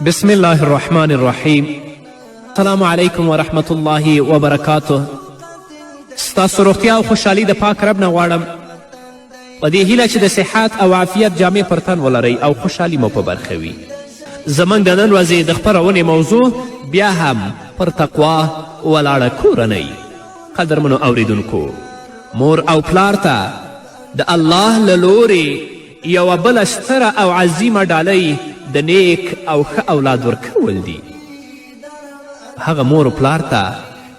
بسم الله الرحمن الرحیم. السلام علیکم ورحمت الله وبرکاته. ستاسو روغتیا او خوشحالي د پاک رب نه غواړم په دې هیله چې د صحت او عافیت جامې پر تن ولرئ او خوشحالي مو په برخه وي. زموږ د نن ورځې د خپرونې موضوع بیا هم پر تقوا ولاړه کورنۍ. قدرمنو اوریدونکو، مور او پلار ته د الله له لورې یوه بله ستره او عظیمه ډالۍ د نیک او ښه اولاد ورکول دي. هغه مور و پلار ته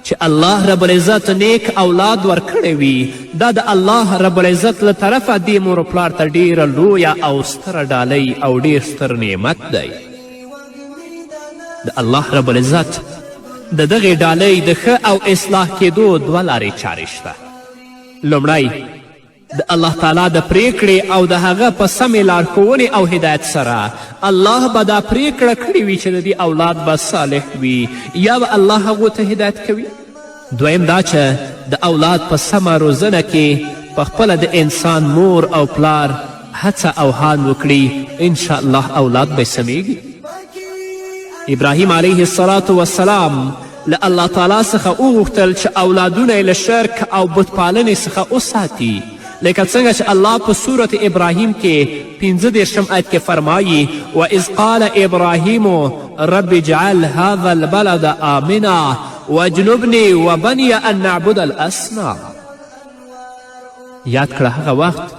چې الله رب العزت نیک اولاد ورکړی وي، دا د الله رب العزت له طرفه دې مور و پلار ته ډیره لویه او ستره ډالۍ او ډیر ستر نعمت دی. د الله رب العزت د دغې ډالۍ د ښه او اصلاح کېدو دوه لارې چارې شته. لومړی د الله تعالی د پریکړې او د هغه په سمې لارښوونې او هدایت سره الله به دا پریکړه کړې وي چې د دې اولاد به صالح وي یا به الله هغو ته هدایت کوي. دویم دا چې د اولاد په سمه روزنه کې پخپله د انسان مور او پلار هڅه او هان وکړي، انشاءالله اولاد به سمیږي. ابراهیم علیه الصلاة والسلام له الله تعالی څخه وغوښتل چې اولادونه یې له شرک او بتپالنې څخه وساتي، لکه څنګه چې الله په صورت ابراهیم کې 15 آیت کې فرمایي وَإِذْ قَالَ إِبْرَاهِيمُ رَبِّ اجْعَلْ هَذَا الْبَلَدَ آمِنًا وَاجْنُبْنِي وَبَنِيَ أَن نَعْبُدَ الْأَصْنَامَ. یاد کړه هغه وخت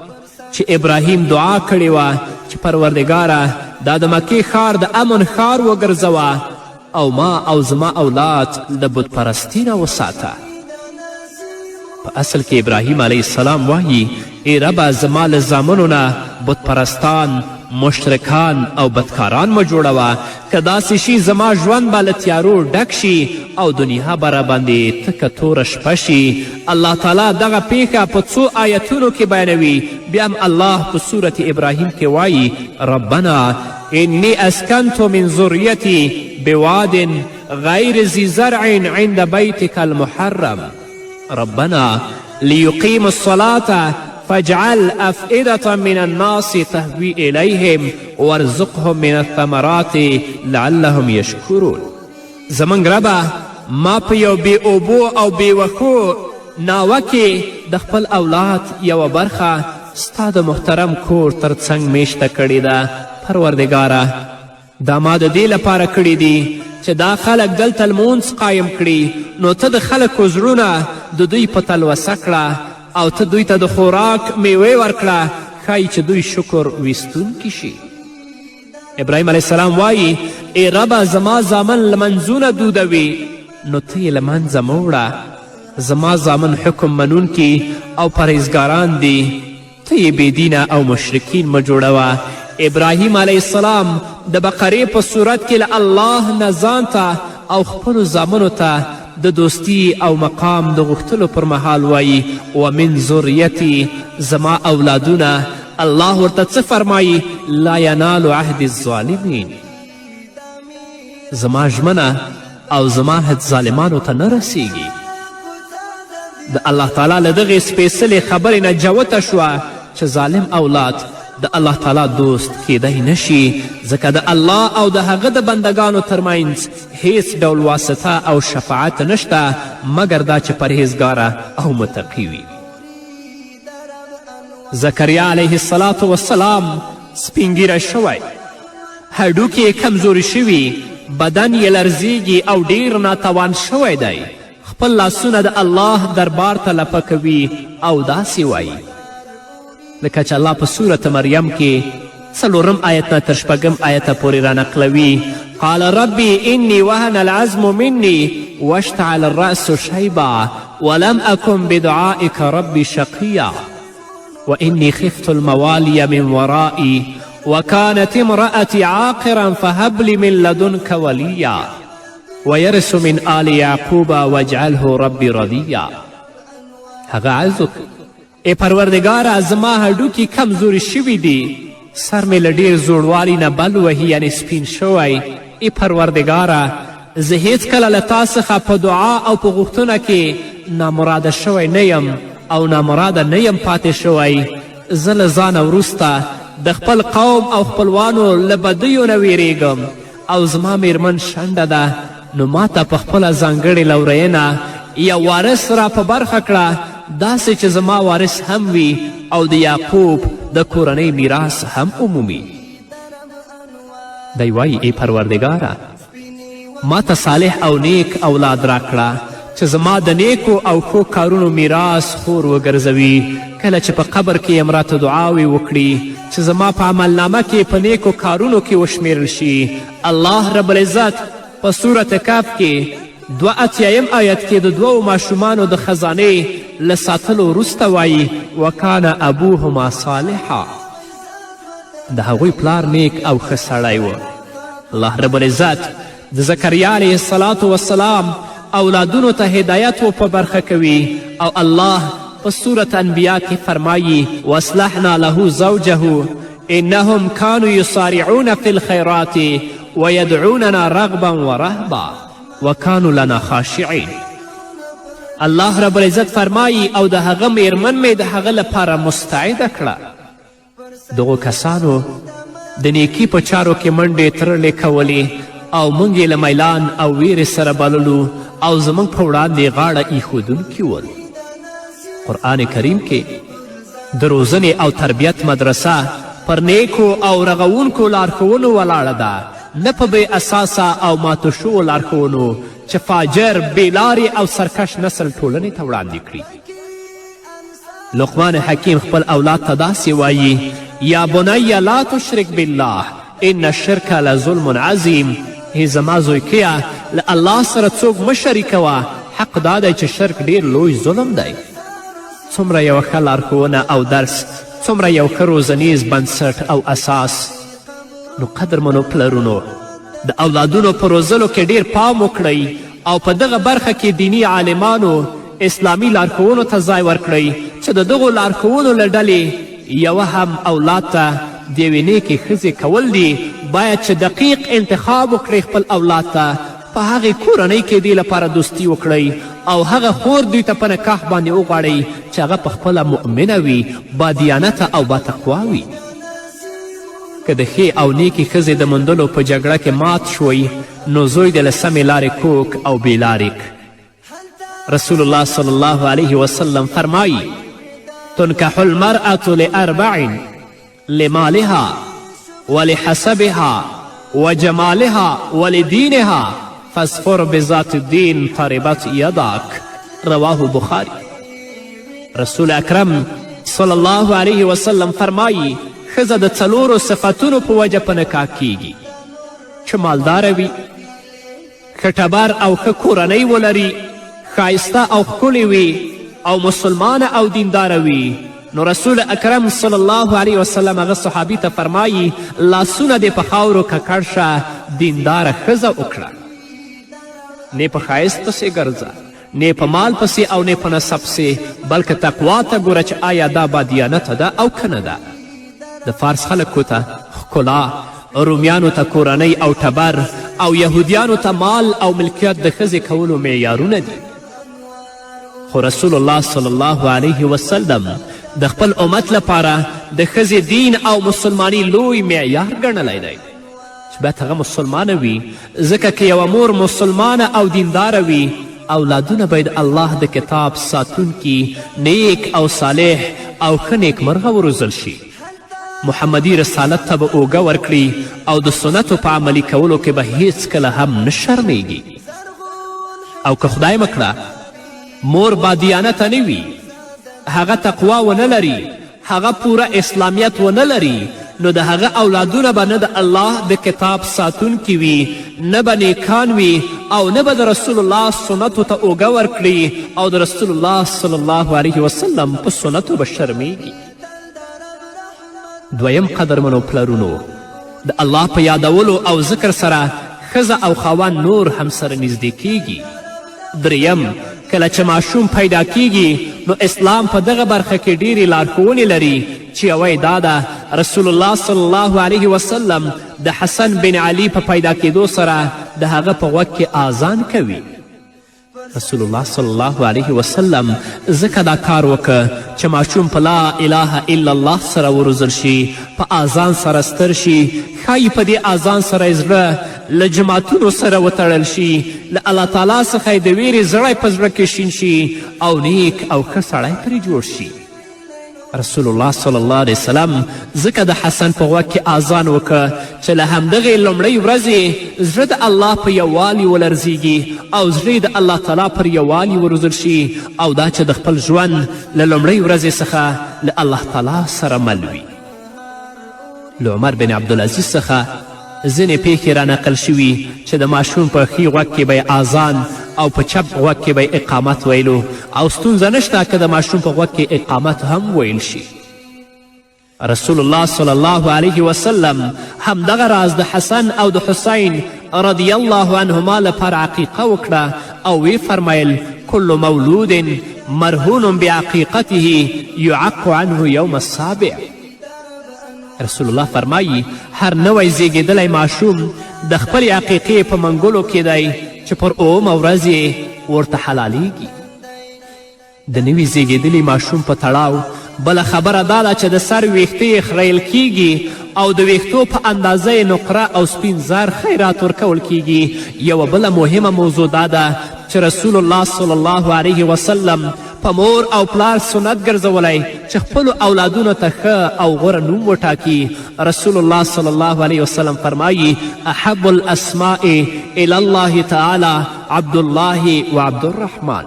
چې ابراهیم دعا کړې وه چې پروردګاره دا د مکې ښار د امن ښار وګرځوه او ما او زما اولاد د بت پرستۍ نه وساته. په اصل کې ابراهیم علیه السلام وایي ای ربه زما له زامنو نه بت پرستان، مشرکان او بدکاران مه جوړوه، که داسې شي زما ژوند به له تیارو ډک شي او دنیا به راباندې تکه توره شپه شي. الله تعالی دغه پیښه په څو آیتونو کې بیانوي. بیا هم الله په صورت ابراهیم کې وایي ربنا انی اسکنت من ذریتی بواد غیر ذی زرع عند بیتک المحرم ربنا ليقيموا الصلاة فاجعل أفئدة من الناس تهوي إليهم وارزقهم من الثمرات لعلهم يشكرون. زمونږ ربه ما په یو بې اوبو او بې وښو ناوه کې د خپل اولاد یوه برخه ستا د محترم کور تر څنګ میشته کړې ده. پروردګاره دا ما د دې لپاره کړي دي چې دا خلک دلته لمونځ قایم کړي، نو ته د خلکو زړونه د دوی په تلوسه کړه او ته دوی ته د خوراک میوې ورکړه، ښایي چې دوی شکر ویستونکي شي. ابراهیم علیه السلام وایي ای ربه زما زامن لمنځونه دودوي، نو ته یې له منځه مه وړه. زما زامن حکم منونکي او پرهیزګاران دي، ته یې بېدینه او مشرکین مه جوړوه. ابراهیم علیه السلام د بقرې په صورت کې له الله نه ځان ته او خپلو زامنو ته د دوستی او مقام د غوښتلو پر مهال وایي ومن ذریتی، زما اولادونه. الله ورته څه فرمایي لا ینال عهد الظالمین، زما ژمنه او زما حد ظالمانو ته نه رسیږي. د الله تعالی له دغې سپېڅلې خبرې نه جوته شوه چې ظالم اولاد د الله تعالی دوست کیدی نشي، ځکه د الله او د هغه د بندگانو ترمنځ هیڅ ډول واسطه او شفاعت نشته مګر دا چې پرهیزګاره او متقي وي. زکریا علیه السلام سپینګیره شوی، هډوکې یې کمزوري شوي، بدن یې لرزیږي او ډیر ناتوان شوی دی. خپل لاسونه د الله دربار ته لپه کوي او داسې وایي لکه چې الله په صورت مریم کې 4 آیت نه تر 6 آیته پورې رانقلوي قال ربي إني وهن العزم مني واشتعل الرأس شيبا ولم أكن بدعائك ربي شقيا وإني خفت الموالي من ورائي وكانت امرأتي عاقرا فهب لي من لدنك وليا ويرث من آل يعقوب واجعله ربي رضيا. هغه عزو ای پروردګاره زما هډوکي کمزوري شوي دي، سر مې له ډېر زوړوالي نه بل وهي یعنې سپین شوی. ای پروردګاره زه هیڅکله له تا څخه په دعا او په غوښتنه کې نامراده شوی نه یم او نامراده نه یم پاتې شوی. زه له ځانه وروسته د خپل قوم او خپلوانو له بدیو نه ویریږم او زما میرمن شنډه ده نو ما ته په خپله ځانګړې لورینه یا وارث را په برخه کړه داسې چې زما وارث هم وي او د یعقوب د کورنۍ میراث هم عمومي. دی وایي ای پروردګاره ما ته صالح او نیک اولاد راکړه چې زما د نیکو او ښو کارونو میراث خور وګرځوي. کله چې په قبر کې یم راته دعاوې وکړي چې زما په عملنامه کې په نیکو کارونو کې وشمیرل شي. الله رب العزت په صورت کهف کې 82 آیت کې د دوو ماشومانو د خزانې له ساتلو وروسته وایي وکانه ابوهما صالحا، د هغوی پلار نیک او ښه سړی و. الله رب العزت د زکریا علیه السلام اولادونو ته هدایت و په برخه کوي او الله په صورت انبیا کې فرمایي واصلحنا له زوجه انهم كانوا يصارعون في الخيرات ويدعوننا رغبا ورهبا وكانوا لنا خاشعين. الله رب العزت فرمایي او د هغه میرمن مې د هغه لپاره مستعده کړه. دغو کسانو د نیکي په چارو کې منډې ترلې کولې او موږ یې له میلان او ویرې سره بللو او زموږ په وړاندې غاړه ایښودونکي ول. قرآن کریم کې د روزنې او تربیت مدرسه پر نیکو او رغونکو لارښوونو ولاړه ده، نه په بې اساسه او ماتو شوو لارښوونو چې فاجر بېلارې او سرکش نسل ټولنې ته وړاندې کړي. لقمان حکیم خپل اولاد ته داسې وایي یا بنی لا تشرک بالله ان الشرک لظلم عظیم. ای زما زویکیه له الله سره څوک مه شریکوه، حق دا دی چې شرک ډیر لوی ظلم دی. څومره یوه ښه لارښوونه او درس، څومره یو ښه روزنیز بنسټ او اساس. نو قدرمنو پلرونو د اولادونو په روزلو کې ډیر پام وکړئ او په دغه برخه کې دینی عالمانو اسلامي لارښوونو ته ځای ورکړئ چې د دغو لارښوونو له ډلې یوه هم اولاد ته د یوې نیکې ښځې کول دي. باید چې دقیق انتخاب وکړئ خپل اولاد ته، په هغې کورنۍ کې دې لپاره دوستي وکړئ او هغه خور دوی ته په نکاح باندې وغواړئ چې هغه پخپله مؤمنه وي، بادیانته او باتقوا وي. که د ښې او نیکې ښځې د موندلو په جګړه کې مات شوی نو زوی د له سمې لارې کوک او بېلارې. رسول الله صلی الله علیه وسلم فرمایي تنکح المرأة لأربع لمالها ولحسبها وجمالها ولدينها فاصفر بذات الدين طربت يداك. رواه بخاری. رسول اکرم صلی الله علیه وسلم فرمایي ښځه د څلورو صفتونو په وجه په نکاح کیږي چې مالداره وي، ښه ټبر او ښه کورنۍ ولري، ښایسته او ښکلې وي او مسلمانه او دینداره وي. نو رسول اکرم صلی الله علیه وسلم هغه صحابي ته فرمایي لاسونه دې په خاورو ککړ شه، دینداره ښځه وکړه. نه په ښایست پسې ګرځه، نه په مال پسې او نه په نسب پسې، بلکې تقوا ته ګوره چې آیا دا بادیانته ده او که نه ده. د فارس خلکو ته ښکلا، رومیانو ته کورنۍ او ټبر او یهودیانو ته مال او ملکیت د ښځې کولو معیارونه دي. خو رسول الله صلی الله علیه وسلم د خپل امت لپاره د ښځې دین او مسلمانی لوی معیار ګڼلی دی چې باید هغه مسلمانه وي، ځکه که یوه مور مسلمانه او دینداره وي اولادونه باید الله د کتاب ساتونکي، نیک او صالح او ښه نیکمرغه وروزل شي. محمدي رسالت ته به اوږه ورکړي او د سنتو په عملي کولو کې به هیڅکله هم نه شرمیږي. او که خدای مکړه مور بادیانته نه وي، هغه تقوا ونه لري، هغه پوره اسلامیت ونه لري، نو د هغه اولادونه به نه د الله د کتاب ساتونکي وي، نه به نیکان وي او نه به د رسول الله سنتو ته اوږه ورکړي او د رسول الله صلی الله علیه وسلم په سنتو به شرمیږي. دویم قدرمنو پلرونو د الله په یادولو او ذکر سره ښځه او خاوند نور هم سره نږدې کیږي. دریم کله چې ماشوم پیدا کیږي نو اسلام په دغه برخه کې ډیرې لارښوونې لري چې یوه دا ده رسول الله صلی الله علیه وسلم د حسن بن علي په پیدا کېدو سره د هغه په غوږ کې آذان کوي. رسول الله صلی الله علیه وسلم ځکه دا کار وکړه چې ماشوم په لا اله الا الله سره وروزل شي، په اذان سره ستر شي، ښایي په دې اذان سره یې زړه له جماعتونو سره وتړل شي، له الله تعالی څخه یې د ویرې زړی په زړه کې شین شي او نیک او ښه سړی پرې جوړ شي. رسول الله صلی الله علیه وسلم ځکه د حسن په غوږ کې اذان وکړه چې له همدغې لومړۍ ورځې زړه د الله په یووالي ولرزیږي او زړه د الله تعالی پر یووالي وروزل شي، او دا چې د خپل ژوند له لومړۍ ورځې څخه له الله تعالی سره مل وي. له عمر بن عبدالعزیز څخه ځینې پیښې را نقل شوي چې د ماشوم په ښي غوږ کې به اذان او په چپ غوږ کې به اقامت ویلو، او ستونزه نشته که د ماشوم په غوږ کې اقامت هم ویل شي. رسول الله صلی الله علیه وسلم همدغه راز د حسن او د حسین رضی الله عنهما لپاره عقیقه وکړه او وی فرمیل کل مولود مرهون بعقیقته یعق عنه یوم السابع. رسول الله فرمایی هر نوی زیږیدلی ماشوم د خپلې عقیقې په منګلو کې دی چې پر اومه ورځ یې ورته حلالیږي. د نوي زیږیدلي ماشوم په تړاو بله خبره دا ده چې د سر ویښته یې خریل کیږي او د ویښتو په اندازه یې نقره او سپین زر خیرات ورکول کیږي. یوه بله مهمه موضوع دا ده چې رسول الله صلی الله علیه وسلم په مور او پلار سنت ګرځولی چې خپلو اولادونو ته ښه او غوره نوم وټاکي. رسول الله صلی الله علیه وسلم فرمایی احب الاسماء الی الله تعالی عبدالله و عبدالرحمن.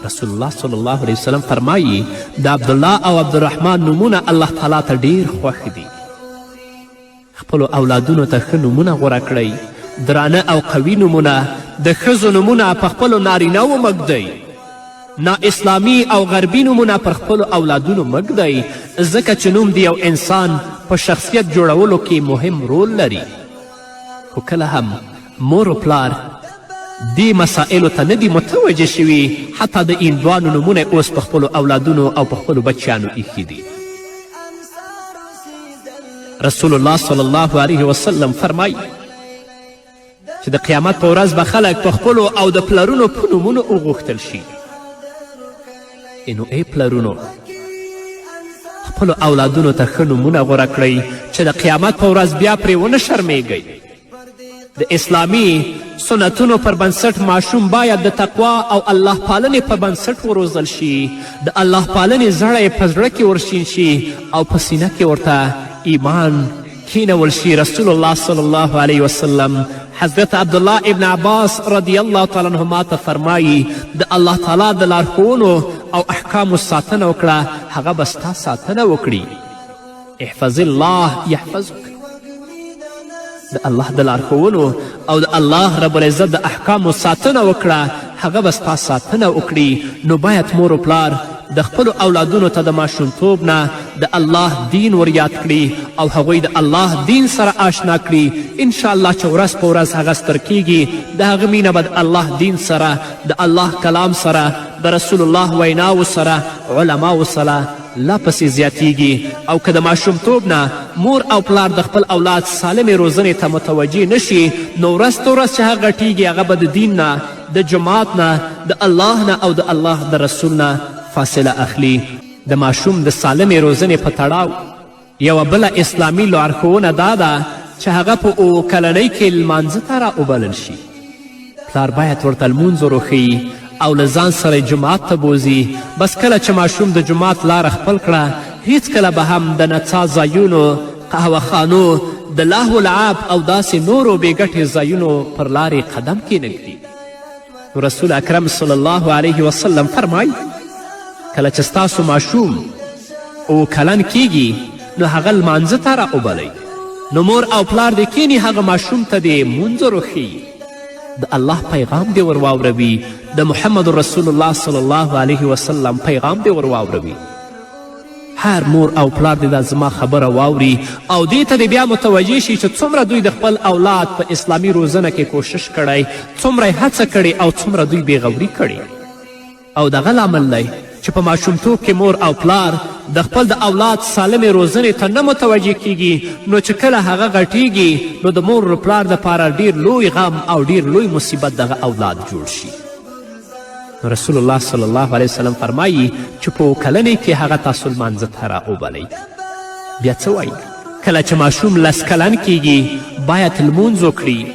رسول الله صلی الله علیه وسلم فرمایی د عبدالله او عبدالرحمن نومونه الله تعالی ته ډیر خوښ دي. خپلو اولادونو ته ښه نومونه غوره کړئ. درانه او قوي نومونه د ښځو نومونه په خپلو نارینهو مږدئ. نا اسلامي او غربي نومونه پر خپلو اولادونو مږدئ، ځکه چې نوم د یو انسان په شخصیت جوړولو کې مهم رول لري. خو کله هم مور و پلار دې مسائلو ته نه دي متوجه شوي، حتی د هندوانو نومونه اوس په خپلو اولادونو او په خپلو بچیانو ایښي دي. رسول الله صلی الله علیه وسلم فرمایي چې د قیامت په ورځ به خلک په خپلو او د پلرونو په نومونو وغوښتل شي. نو ای پلرونو خپلو اولادونو ته ښه نومونه غوره کړئ چې د قیامت په ورځ بیا پرې ونه شرمیږئ. د اسلامي سنتونو پر بنسټ ماشوم باید د تقوا او الله پالنې په بنسټ وروزل شي. د الله پالنې زړی په زړه کې ورشین شي او په سینه کې ورته ایمان کینول شي. رسول الله صلی الله علیه وسلم حضرت عبدالله ابن عباس رضی الله تعالی عنهما ته فرمایی د الله تعالی د لارښوونو او احکامو ساتنه وکړه، هغه به ستا ساتنه وکړي. احفظ الله یحفظک. د الله د لارښوونو او د الله رب العزت د احکامو ساتنه وکړه، هغه به ستا ساتنه وکړي. نو باید مور و پلار د خپلو اولادونو ته د ماشومتوب نه د الله دین ور یاد کړي او هغوی د الله دین سره آشنا کړي. انشاءالله چې ورځ په ورځ هغه ستر کیږي، د هغه مینه به د الله دین سره، د الله کلام سره، د رسول الله ویناو سره، علماو سره لا پسې زیاتیږي. او که د ماشومتوب نه مور او پلار د خپل اولاد سالمې روزنې ته متوجه نشي، نو ورځ ته ورځ چې هغه غټیږي هغه به د دین نه، د جماعت نه، د الله نه او د الله د رسول نه فاصله اخلي. د ماشوم د سالمې روزنې په تړاو یوه بله اسلامي لارښوونه دا ده چې هغه په اووه کلنۍ کې لمانځه ته راوبلل شي. پلار باید ورته لمونځ وروښیي او له ځان سره جماعت ته بوزي. بس کله چې ماشوم د جماعت لاره خپل کړه، هیڅکله به هم د نڅا ځایونو، قهوهخانو، د لهو لعب او داسې نورو بېګټې ځایونو پر لارې قدم کښېنږدي. رسول اکرم صلی الله علیه وسلم فرمایي کله چې ستاسو ماشوم اووه کلن کیږي نو هغه لمانځه ته راوبلئ. نو مور او پلار دې کینی هغه ماشوم ته دې مونځ وروښیي، د الله پیغام دې ور واوروي، د محمد رسول الله صلی الله علیه وسلم پیغام دې ور واوروي. هر مور او پلار دې دا زما خبره واوري او دې ته دې بیا متوجه شي چې څومره دوی د خپل اولاد په اسلامي روزنه کې کوشش کړی، څومره یې هڅه کړې او څومره دوی بېغوري کړې. او دغه لامل دی چې په ماشومتوب کې مور او پلار د خپل د اولاد سالمې روزنې ته نه متوجه کیږي نو چې کله هغه غټیږي نو د مور و پلار دپاره ډیر لوی غم او ډیر لوی مصیبت دغه اولاد جوړ شي. نو رسول الله صلی الله علیه وسلم فرمایي چې په کلنې کې هغه تاسو لمانځه ته راوبلئ. بیا څه وایي؟ کله چې ماشوم 10 کلن کیږي باید لمونځ وکړي،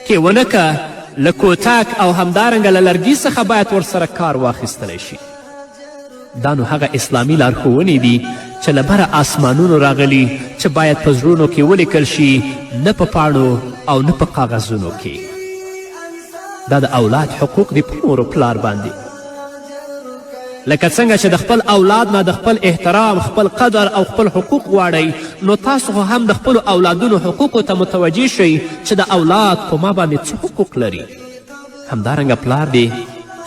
کې ونه که له کوتک او همدارنګه له لرګي څخه باید ورسره کار واخیستلی شي. دا نو هغه اسلامي لارښوونې دي چې له بره آسمانونو راغلي چې باید په زړونو کې ولیکل شي، نه په پاڼو او نه په کاغذونو کې. دا د اولاد حقوق دي په مور و پلار باندې. لکه څنګه چې د خپل اولاد نه د خپل احترام، خپل قدر او خپل حقوق غواړئ نو تاسو خو هم د خپلو اولادونو حقوقو ته متوجه شئ چې د اولاد په ما باندې څه حقوق لري. همدارنګه پلار دی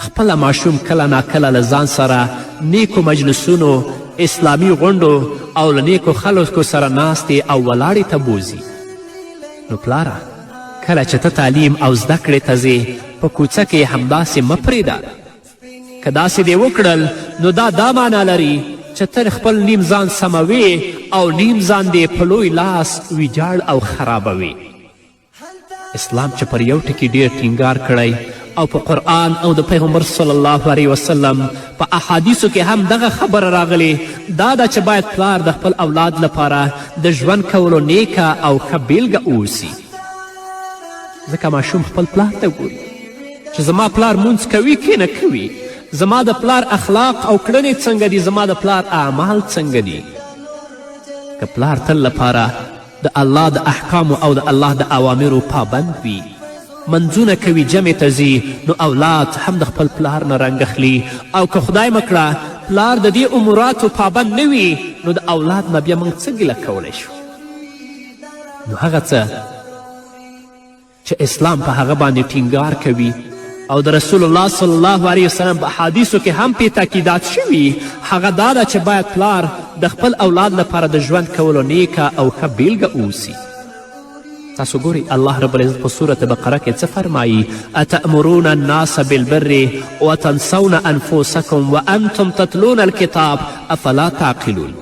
خپله ماشوم کله ناکله له ځان سره نیکو مجلسونو، اسلامي غونډو او له نیکو خلکو سره ناستې او ولاړې ته بوځي. نو پلاره کله چې ته تعلیم او زده کړې ته ځې په کوڅه کې همداسې مه پرېږده. که داسې دې وکړل نو دا معنا لري چې ته خپل نیم ځان سموې او نیم ځان دې په لوی لاس ویجاړ او خرابوي. اسلام چې پر یو ټکي ډیر ټینګار کړی او په قرآن او د پیغمبر صلی الله علیه وسلم په احادیثو کې هم دغه خبره راغلی، دا ده چې باید پلار د خپل اولاد لپاره د ژوند کولو نیکه او ښه بیلګه اوسي. ځکه ماشوم خپل پلار ته ګوري چې زما پلار مونځ کوي که نه کوي، زما د پلار اخلاق او کړنې څنګه دي، زما د پلار اعمال څنګه دي. که پلار تل لپاره د الله د احکامو او د الله د اوامرو پابند وي، منځونه کوي، جمع ته ځي، نو اولاد هم د خپل پلار نه رنګ اخلي. او که خدای مکړه پلار د دې اموراتو پابند نه وي نو د اولاد نه بیا موږ څه ګیله کولی شو؟ نو هغه څه چې اسلام په هغه باندې ټینګار کوي او د رسول الله صلی الله علیه وسلم په احادیثو کې هم پې تاکیدات شوي، هغه دا ده چې باید پلار د خپل اولاد لپاره د ژوند کولو نیکه او ښه بیلګه اوسي. تاسو ګورئ الله رب العزت په سورة بقره کې څه فرمایي؟ اتأمرون الناس بالبر وتنسون انفسکم وانتم تتلون الکتاب افلا تعقلون.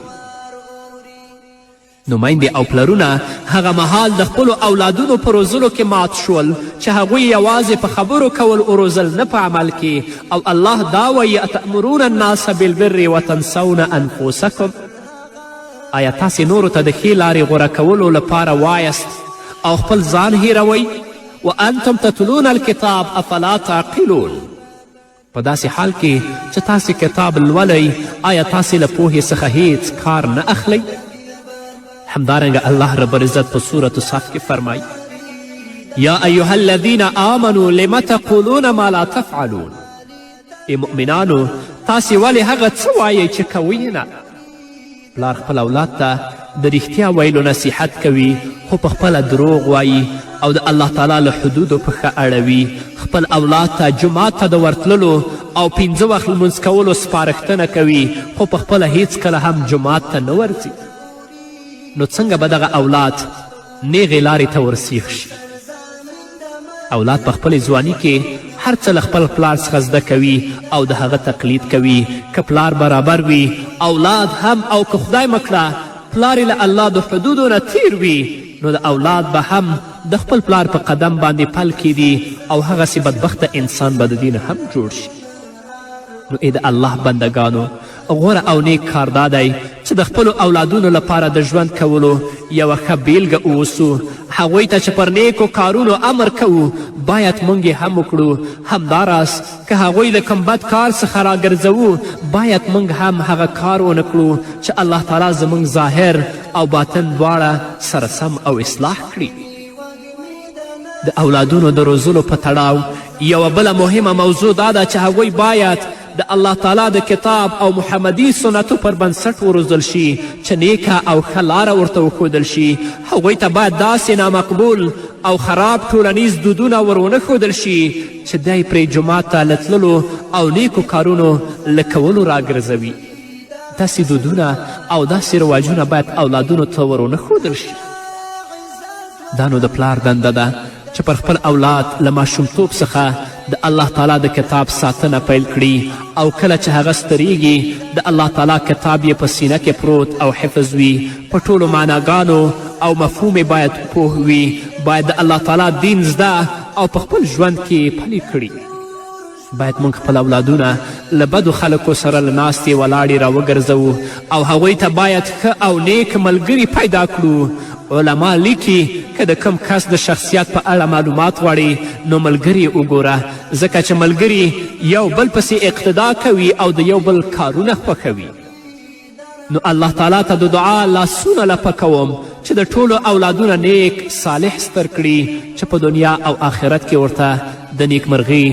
نمایندې او پلرونه هغه مهال د خپلو اولادونو په روزلو کې مات شول چې هغوی یوازې په خبرو کول وروزل، نه په عمل کې. او الله دا وایي اتأمرون الناس بالبر وتنسون انفسکم. آیا تاسې نورو ته د ښې لارې غوره کولو لپاره وایست او خپل ځان هیروئ؟ وانتم تتلون الکتاب افلا تعقلون. په داسې حال کې چې تاسې کتاب لولئ آیا تاسې له پوهې څخه هیڅ کار نه اخلئ؟ همدارنګه الله رب العزت په سورة صف کې فرمایي یا ایها الذین آمنوا لم تقولون ما لا تفعلون. ای مؤمنانو تاسې ولې هغه څه وایئ چې کوئ نه؟ پلار خپل اولاد ته د رښتیا ویلو نصیحت کوي خو په خپله دروغ وایي او د الله تعالی له حدودو پښه اړوي. خپل اولاد ته جومات ته د ورتللو او 5 وخت لمونځ کولو سپارښتنه کوي خو په خپله هیڅ کله هم جومات ته نه ورځي. نو څنګه به دغه اولاد نیغې لارې ته ورسیخ شي؟ اولاد په خپل ځواني کې هر څه له خپل پلار څخه زده کوي او د هغه تقلید کوي. که پلار برابر وي اولاد هم، او که خدای مکړه پلار له الله د حدودو نه تیر وي نو د اولاد به هم د خپل پلار په قدم باندې پل کیدي او هغسې بدبخته انسان به د دې نه هم جوړ شي. نو ای د الله بندگانو غوره او نیک کار دا دی چې د خپلو اولادونو لپاره د ژوند کولو یوه ښه بیلګه اوسو. هغوی ته چې پر نیکو کارونو امر کوو باید موږ یې هم وکړو. همداراز که هغوی د کوم بد کار څخه راګرځوو باید موږ هم هغه کار ونه کړو چې الله تعالی زموږ ظاهر او باطن دواړه سره سم او اصلاح کړي. د اولادونو د روزلو په تړاو یوه بله مهمه موضوع دا ده چې هغوی باید د الله تعالی د کتاب او محمدي سنتو پر بنسټ وروزل شي چې نیکه او ښه لاره ورته وښودل شي. هغوی ته باید داسې نامقبول او خراب ټولنیز دودونه ورونه ښودل شي چې دی پرې جومات ته له تللو او نیکو کارونو له کولو راګرځوي. داسې دودونه او داسې رواجونه باید اولادونو ته ورونه ښودل شي. دا نو د پلار دنده ده چې پر خپل اولاد له ماشومتوب څخه د الله تعالی د کتاب ساتنه پیل کړي او کله چې هغه ستریږي د الله تعالی کتاب یې په سینه کې پروت او حفظ وي په ټولو معناګانو او مفهوم یې باید پوه وي باید د الله تعالی دین زده او په خپل ژوند کې پلی کړي باید موږ خپل اولادونه له بدو خلکو سره له ناستې ولاړې راوګرځوو او هغوی ته باید ښه او نیک ملګري پیدا کړو علما لیکي که د کم کس د شخصیت په اړه معلومات غواړي نو ملګري وګوره ځکه چې ملګري یو بل پسې اقتدا کوي او د یو بل کارونه خوښوي نو الله تعالی ته د دعا لاسونه لپه کوم چې د ټولو اولادونه نیک صالح ستر کړي چې په دنیا او آخرت کې ورته د نیکمرغۍ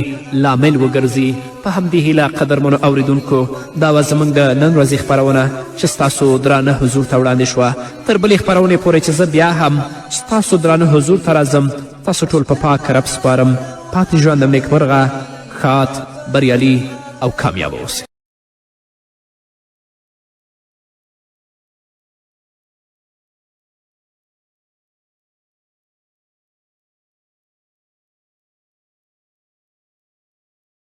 لامل وګرځي په همدې هیله قدرمنو اوریدونکو دا وه زموږ د نن ورځې خپرونه چې ستاسو درانه حضور ته وړاندې شوه تر بلې خپرونې پورې چې زه بیا هم ستاسو درانه حضور ته راځم تاسو ټول په پاک رب سپارم پاتې ژوندم نیکمرغه ښاد بریالي او کامیابه اوسئ